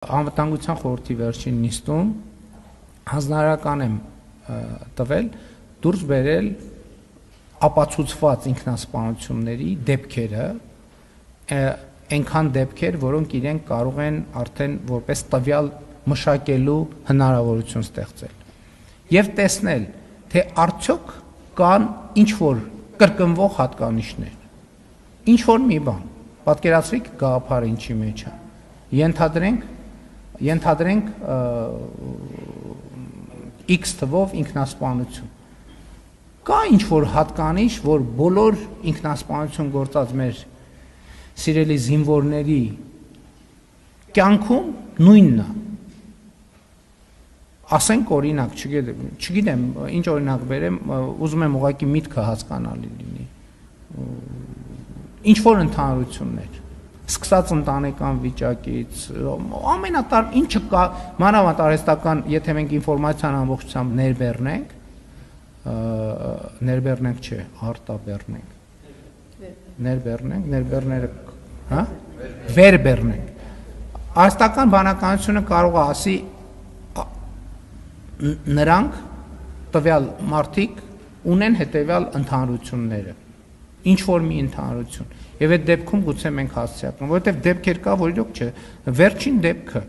Անվտանգության խորհրդի վերջին նիստում հանձնարարական եմ տվել դուրս բերել ապացուցված ինքնասպանությունների դեպքերը, այնքան դեպքեր, որոնք իրենք կարող են արդեն որպես տվյալ մշակելու հնարավորություն ստեղծել եւ տեսնել, թե արդյոք կան ինչ-որ կրկնվող հատկանիշներ, ինչ-որ մի բան, պատկերացրեք գաղափարը ինչի մեջ է, ենթադրենք X թվով ինքնասպանություն։ Կա ինչ-որ հատկանիշ, որ բոլոր ինքնասպանություն գործած մեր սիրելի զինվորների կյանքում նույնն է։ Ասենք օրինակ, չգիտեմ, ինչ օրինակ բերեմ, ուզում եմ ուղղակի միտքը հասկանալի լինի։ Ինչ-որ ընդհանրություններ, սկսած ընտանեկան վիճակից, ամենատար ինչը կա, մանավանդ արհեստական, եթե մենք ինֆորմացիան ամբողջությամբ ներբեռնենք չէ, արտաբեռնենք, հա? Վերբեռնենք։ Արհեստական բանականությունը կարող է ասի նրանք տվյալ մարդիկ ունեն հետևյալ ընդհանրությունները, ինչ-որ մի ընդհանրություն։ Եվ այդ դեպքում գուցե մենք հասցեակնում, որովհետև դեպքեր կա, որ իրոք չէ, վերջին դեպքը,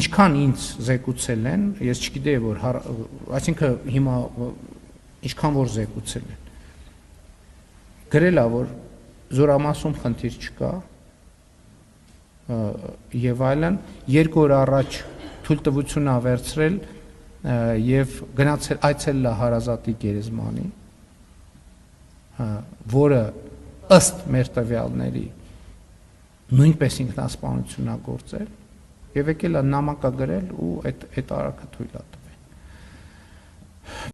ինչքան ինձ զեկուցել են, ես չգիտեի, որ, այսինքն հիմա ինչքան որ զեկուցել են, գրել է, որ զորամասում խնդիր չկա, եւ այլն, 2 օր առաջ թույլտվություն ա վերցրել եւ գնացել այցելել է հարազատի գերեզմանի, որը ըստ մեր տվյալների նույնպես ինքնասպանություն ա գործել եւ եկել է նամակ ա գրել ու այդ արարքը թույլ ա տվել։